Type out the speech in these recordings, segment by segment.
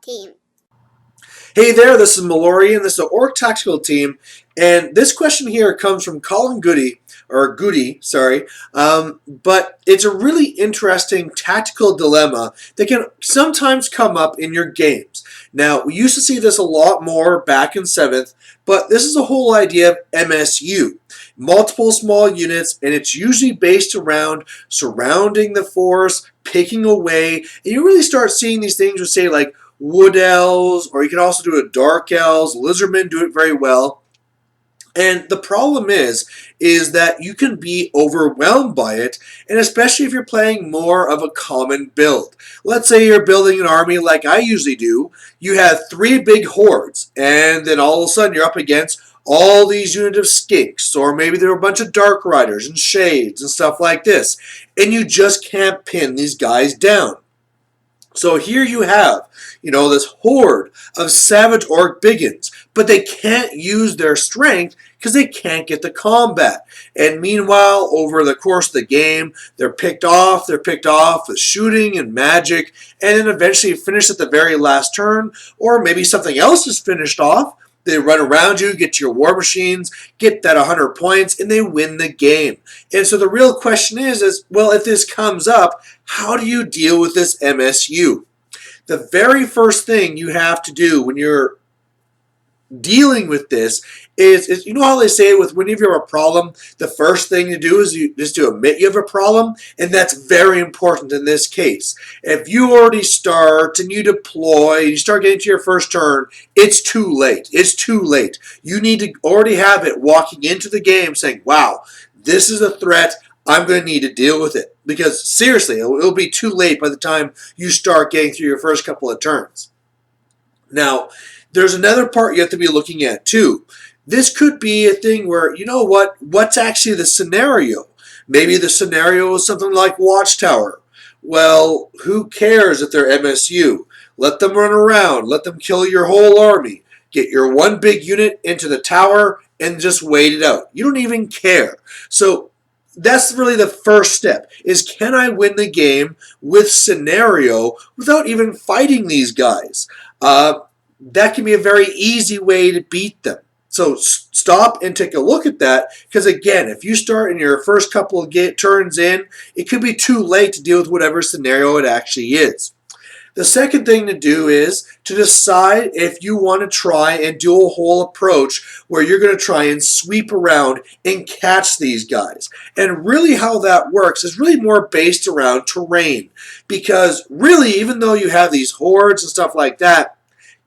team. Hey there, this is Mallory, and this is the Orc Tactical Team, and this question here comes from Colin Goody, sorry, but it's a really interesting tactical dilemma that can sometimes come up in your games. Now, we used to see this a lot more back in 7th, but this is the whole idea of MSU. Multiple small units, and it's usually based around surrounding the force, picking away, and you really start seeing these things with, say, like wood elves, or you can also do it dark elves. Lizardmen do it very well. And the problem is that you can be overwhelmed by it, and especially if you're playing more of a common build. Let's say you're building an army like I usually do. You have 3 big hordes, and then all of a sudden you're up against all these units of skinks, or maybe there are a bunch of dark riders and shades and stuff like this, and you just can't pin these guys down. So here you have, this horde of savage orc biggins, but they can't use their strength because they can't get the combat. And meanwhile, over the course of the game, they're picked off with shooting and magic, and then eventually finish at the very last turn, or maybe something else is finished off. They run around you, get your war machines, get that 100 points, and they win the game. And so the real question is, well, if this comes up, how do you deal with this MSU? The very first thing you have to do when you're dealing with this is you know how they say with whenever you have a problem, the first thing to do is to admit you have a problem, and that's very important in this case. If you already start and you deploy, you start getting to your first turn, it's too late. It's too late. You need to already have it walking into the game saying, wow, this is a threat. I'm going to need to deal with it. Because seriously, it'll be too late by the time you start getting through your first couple of turns. Now, there's another part you have to be looking at too. This could be a thing where, what's actually the scenario? Maybe the scenario is something like Watchtower. Well, who cares if they're MSU? Let them run around. Let them kill your whole army. Get your one big unit into the tower and just wait it out. You don't even care. So that's really the first step, is can I win the game with scenario without even fighting these guys? That can be a very easy way to beat them. So stop and take a look at that, because again, if you start in your first couple of turns in, it could be too late to deal with whatever scenario it actually is. The second thing to do is to decide if you want to try and do a whole approach where you're going to try and sweep around and catch these guys. And really how that works is really more based around terrain. Because really, even though you have these hordes and stuff like that,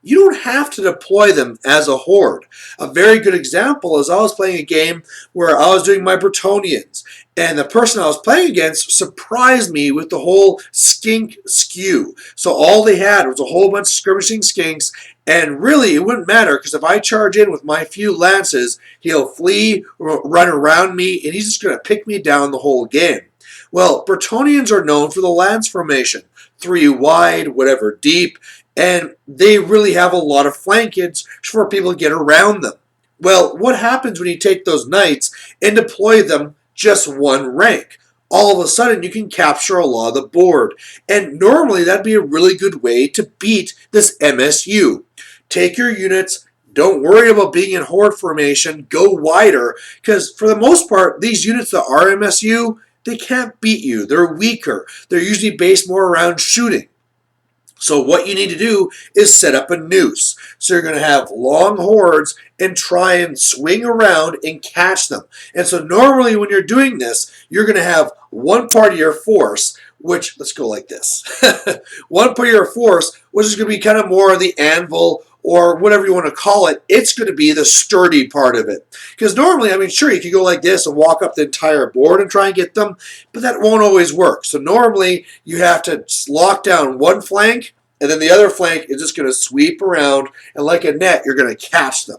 you don't have to deploy them as a horde. A very good example is I was playing a game where I was doing my Bretonians, and the person I was playing against surprised me with the whole skink skew. So all they had was a whole bunch of skirmishing skinks, and really it wouldn't matter, because if I charge in with my few lances, he'll flee, run around me, and he's just going to pick me down the whole game. Well, Bretonians are known for the lance formation, 3 wide, whatever deep, and they really have a lot of flankage for people to get around them. Well, what happens when you take those knights and deploy them just 1 rank? All of a sudden, you can capture a lot of the board. And normally, that'd be a really good way to beat this MSU. Take your units. Don't worry about being in horde formation. Go wider. Because for the most part, these units that are MSU, they can't beat you. They're weaker. They're usually based more around shooting. So what you need to do is set up a noose. So you're going to have long hordes and try and swing around and catch them. And so normally when you're doing this, you're going to have one part of your force, which, let's go like this. One part of your force, which is going to be kind of more of the anvil or whatever you want to call it. It's going to be the sturdy part of it. Because normally, sure, you could go like this and walk up the entire board and try and get them, but that won't always work. So normally, you have to lock down one flank, and then the other flank is just going to sweep around, and like a net, you're going to catch them.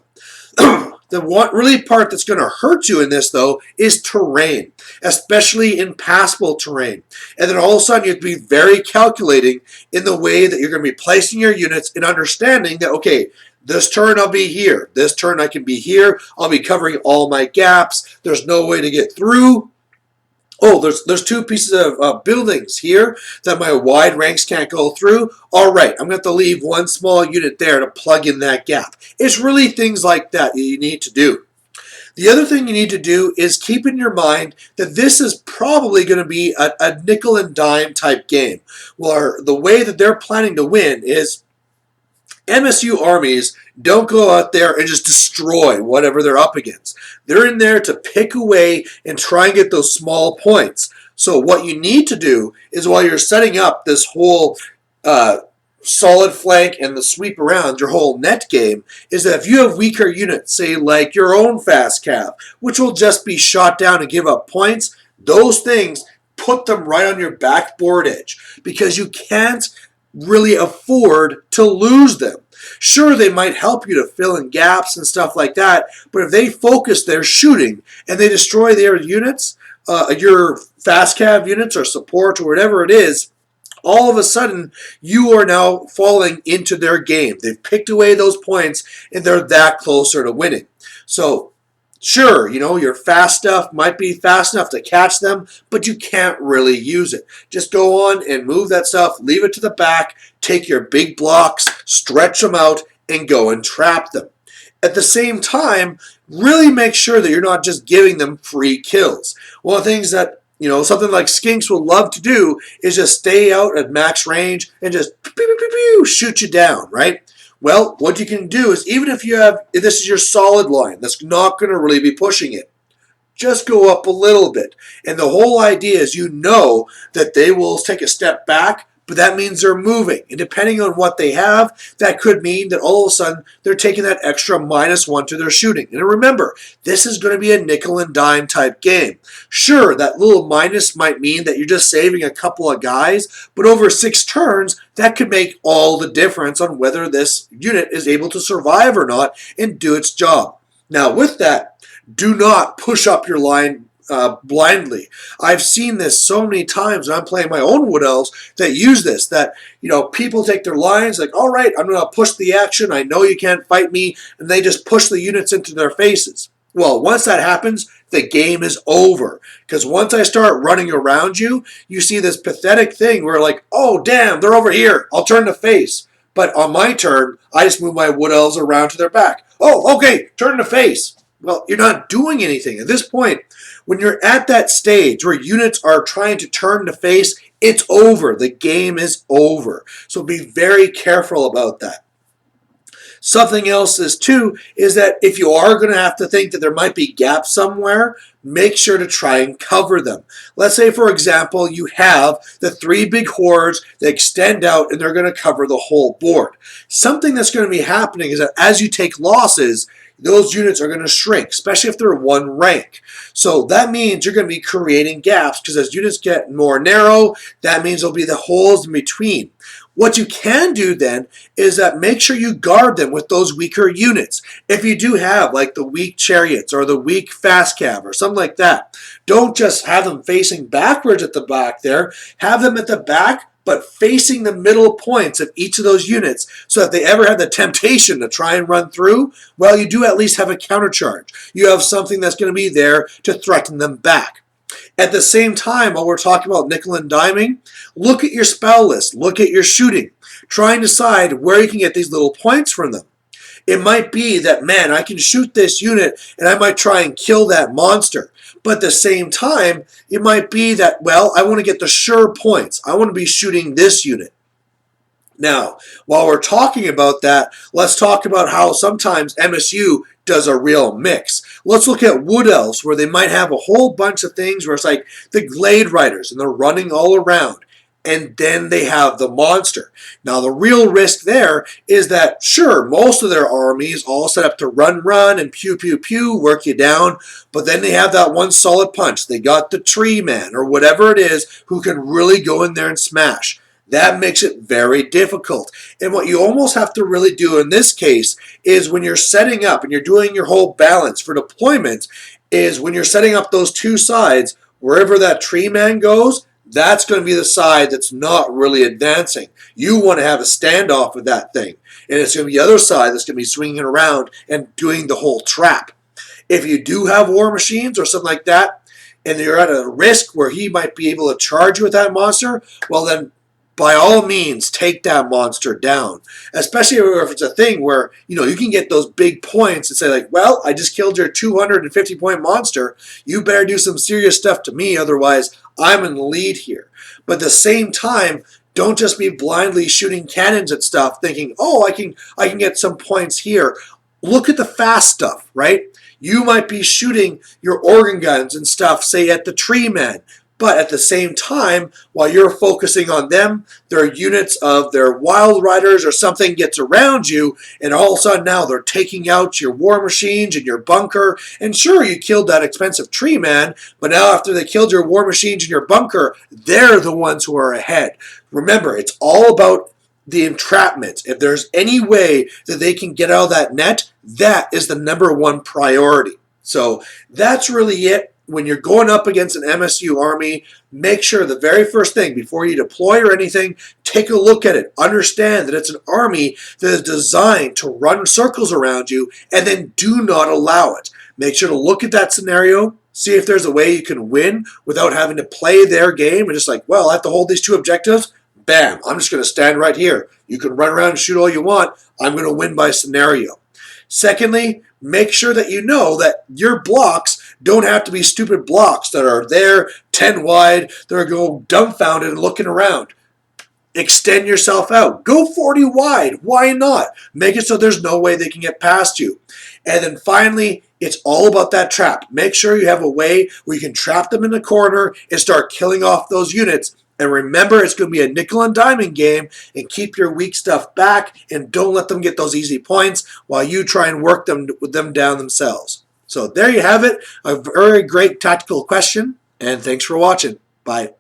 The one really part that's going to hurt you in this, though, is terrain, especially impassable terrain. And then all of a sudden, you have to be very calculating in the way that you're going to be placing your units and understanding that, okay, this turn I'll be here. This turn I can be here. I'll be covering all my gaps. There's no way to get through. Oh, there's two pieces of buildings here that my wide ranks can't go through. All right, I'm going to have to leave one small unit there to plug in that gap. It's really things like that you need to do. The other thing you need to do is keep in your mind that this is probably going to be a nickel and dime type game, where the way that they're planning to win is MSU armies don't go out there and just destroy whatever they're up against. They're in there to pick away and try and get those small points. So what you need to do is while you're setting up this whole solid flank and the sweep around your whole net game is that if you have weaker units, say like your own fast cav, which will just be shot down and give up points, those things put them right on your backboard edge because you can't really afford to lose them. Sure, they might help you to fill in gaps and stuff like that, but if they focus their shooting and they destroy their units, your fast cav units or support or whatever it is, all of a sudden you are now falling into their game. They've picked away those points and they're that closer to winning. So sure, your fast stuff might be fast enough to catch them, but you can't really use it. Just go on and move that stuff, leave it to the back, take your big blocks, stretch them out, and go and trap them. At the same time, really make sure that you're not just giving them free kills. One of the things that something like Skinks will love to do is just stay out at max range and just pew, pew, pew, pew, shoot you down, right? Well, what you can do is even if this is your solid line that's not going to really be pushing it, just go up a little bit. And the whole idea is that they will take a step back, but that means they're moving. And depending on what they have, that could mean that all of a sudden they're taking that extra -1 to their shooting. And remember, this is going to be a nickel and dime type game. Sure, that little minus might mean that you're just saving a couple of guys, but over 6 turns, that could make all the difference on whether this unit is able to survive or not and do its job. Now, with that, do not push up your line blindly. I've seen this so many times when I'm playing my own Wood Elves that use this, that people take their lines like, all right, I'm going to push the action, I know you can't fight me, and they just push the units into their faces. Well, once that happens, the game is over. Because once I start running around you, you see this pathetic thing where like, oh damn, they're over here, I'll turn to face. But on my turn, I just move my Wood Elves around to their back. Oh, okay, turn to face. Well, you're not doing anything. At this point, when you're at that stage where units are trying to turn to face, it's over. The game is over. So be very careful about that. Something else is that if you are going to have to think that there might be gaps somewhere, make sure to try and cover them. Let's say, for example, you have the 3 big hordes that extend out and they're going to cover the whole board. Something that's going to be happening is that as you take losses, those units are going to shrink, especially if they're 1 rank. So that means you're going to be creating gaps because as units get more narrow, that means there'll be the holes in between. What you can do then is that make sure you guard them with those weaker units. If you do have like the weak chariots or the weak fast cav or something like that, don't just have them facing backwards at the back there. Have them at the back, but facing the middle points of each of those units so that if they ever have the temptation to try and run through, well, you do at least have a countercharge. You have something that's going to be there to threaten them back. At the same time, while we're talking about nickel and diming, look at your spell list, look at your shooting. Try and decide where you can get these little points from them. It might be that, man, I can shoot this unit and I might try and kill that monster. But at the same time, it might be that, well, I want to get the sure points. I want to be shooting this unit. Now, while we're talking about that, let's talk about how sometimes MSU does a real mix. Let's look at Wood Elves, where they might have a whole bunch of things where it's like the Glade Riders, and they're running all around. And then they have the monster. Now, the real risk there is that, sure, most of their armies all set up to run, and pew, pew, pew, work you down. But then they have that one solid punch. They got the tree man or whatever it is who can really go in there and smash. That makes it very difficult. And what you almost have to really do in this case is when you're setting up and you're doing your whole balance for deployment is when you're setting up those 2 sides, wherever that tree man goes, that's going to be the side that's not really advancing. You want to have a standoff with that thing. And it's going to be the other side that's going to be swinging around and doing the whole trap. If you do have war machines or something like that, and you're at a risk where he might be able to charge you with that monster, well then by all means take that monster down. Especially if it's a thing where you can get those big points and say like, well, I just killed your 250 point monster. You better do some serious stuff to me, otherwise I'm in the lead here. But at the same time, don't just be blindly shooting cannons at stuff thinking, oh, I can get some points here. Look at the fast stuff, right? You might be shooting your organ guns and stuff, say at the tree man. But at the same time, while you're focusing on them, their units of their wild riders or something gets around you, and all of a sudden now they're taking out your war machines and your bunker. And sure, you killed that expensive tree man, but now after they killed your war machines and your bunker, they're the ones who are ahead. Remember, it's all about the entrapment. If there's any way that they can get out of that net, that is the number one priority. So that's really it. When you're going up against an MSU army, make sure the very first thing before you deploy or anything, take a look at it. Understand that it's an army that is designed to run circles around you, and then do not allow it. Make sure to look at that scenario, see if there's a way you can win without having to play their game and just like, well, I have to hold these two objectives. Bam, I'm just going to stand right here. You can run around and shoot all you want. I'm going to win by scenario. Secondly, make sure that you know that your blocks don't have to be stupid blocks that are there 10 wide, that are going dumbfounded and looking around. Extend yourself out. Go 40 wide. Why not? Make it so there's no way they can get past you. And then finally, it's all about that trap. Make sure you have a way where you can trap them in the corner and start killing off those units. And remember, it's going to be a nickel and diamond game, and keep your weak stuff back and don't let them get those easy points while you try and work them down themselves. So there you have it, a very great tactical question, and thanks for watching. Bye.